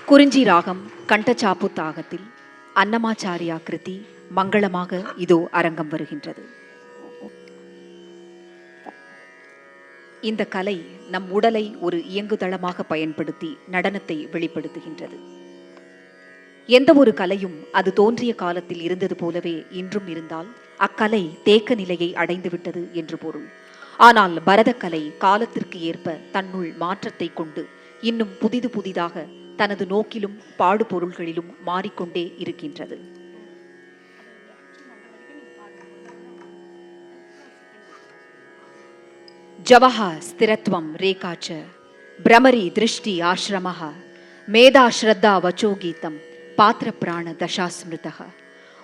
குறிஞ்சி ராகம் கண்டச்சாப்பு தாகத்தில் அன்னமாச்சாரியா கிருதி மங்களமாக இதோ அரங்கம் வருகின்றது. இந்த கலை நம் உடலை ஒரு இயங்குதளமாக பயன்படுத்தி நடனத்தை வெளிப்படுத்துகின்றது. எந்த ஒரு கலையும் அது தோன்றிய காலத்தில் இருந்தது போலவே இன்றும் இருந்தால் அக்கலை தேக்க நிலையை அடைந்துவிட்டது என்று பொருள். ஆனால் பரதக்கலை காலத்திற்கு ஏற்ப தன்னுள் மாற்றத்தை கொண்டு இன்னும் புதிதாக தனது நோக்கிலும் பாடு பொருள்களிலும் மாறிக்கொண்டே இருக்கின்றது. ஜவஹ ஸ்திரத்வம் ரேகாச்ச பிரமரி திருஷ்டி ஆசிரமஹ மேதா ஸ்ரத்தா வச்சோகீதம் பாத்திர பிராண தசாஸ்மிருதக.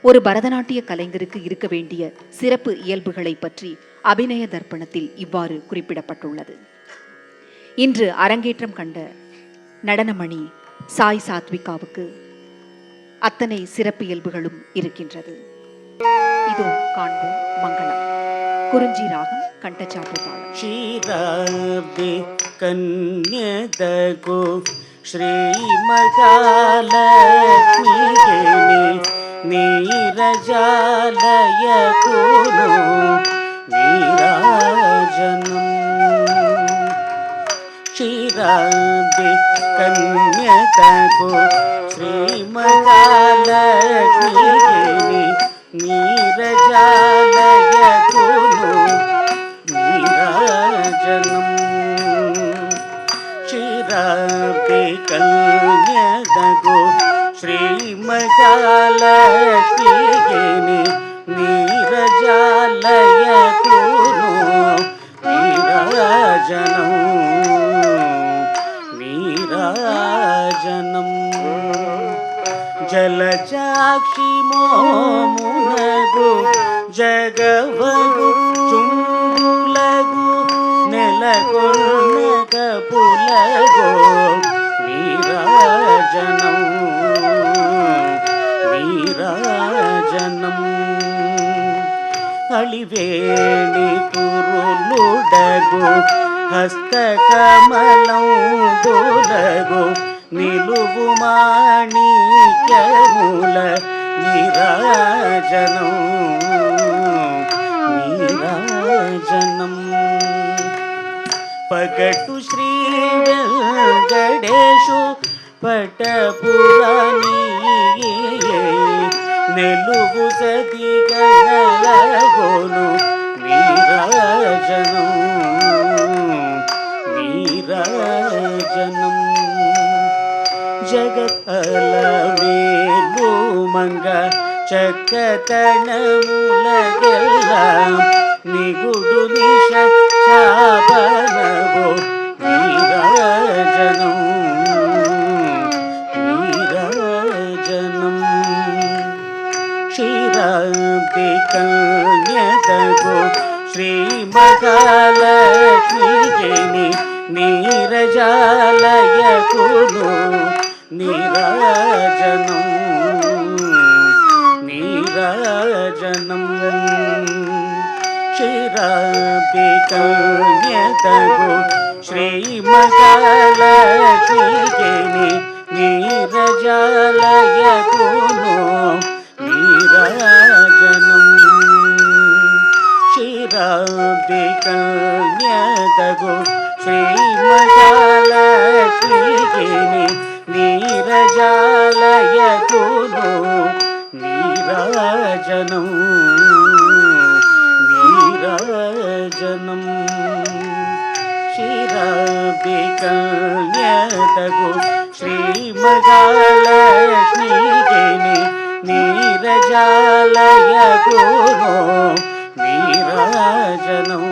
ஒரு பரதநாட்டிய கலைஞருக்கு இருக்க வேண்டிய சிறப்பு இயல்புகளை பற்றி அபிநய தர்ப்பணத்தில் இவ்வாறு குறிப்பிடப்பட்டுள்ளது. இன்று அரங்கேற்றம் கண்ட நடனமணி சாய் சாத்விகாவுக்கு அத்தனை சிறப்பு இயல்புகளும் இருக்கின்றது. இதோ காண்போம் மங்களம். குறிஞ்சி ராகம் கண்டச்சாப்பு தாளம். ஷீராபி கன்யதகு ஸ்ரீ மகாலக்ஷ்மிகேனி நீரஜாலய குரு நீராஜனம். ஷீராபி கன்யதகு ஸ்ரீ மகாலக்ஷ்மிகேனி நீரஜாலய குரு நீராஜனம். ஷீராபி கன்யதகு ஸ்ரீ மகாலக்ஷ்மிகேனி நீரஜாலய குரு நீராஜனம் நீராஜனம். జలచాక్షి మోమునగు జగవగు చుంబులగు నెలకొన్నక పులగో నీరాజనం నీరాజనం. అళివేణి కురులుడగు హస్తకమలం దులగు నిలువు మాణిక్యముల నీరాజనం నీరాజనం. పగటు శ్రీ వెంకటేశు పటపురాణి నెలువు సది గణలగోను నీరాజనం నీరాజనం. జగతలవేలు మంగ చక్కతనములగెల్ల నిగుడు నిష చాపనవో నీరాజనం నీరాజనం. క్షీరాబ్ది కన్యతగు శ్రీ మహాలక్ష్మికేని నీరజాలయ కురు నీరాజనం నీరాజనం. క్షీరాబ్ది కన్యతగు శ్రీ మహాలక్ష్మికేని నీరజాలయ కురు నీరాజనం. క్షీరాబ్ది కన్యతగు శ్రీ మహాలక్ష్మికేని నీరజాలయ కురు నీరాజనం నీరాజనం. క్షీరాబ్ది కన్యతగు శ్రీ మహాలక్ష్మికేని నీరజాలయ కురు నీరాజనం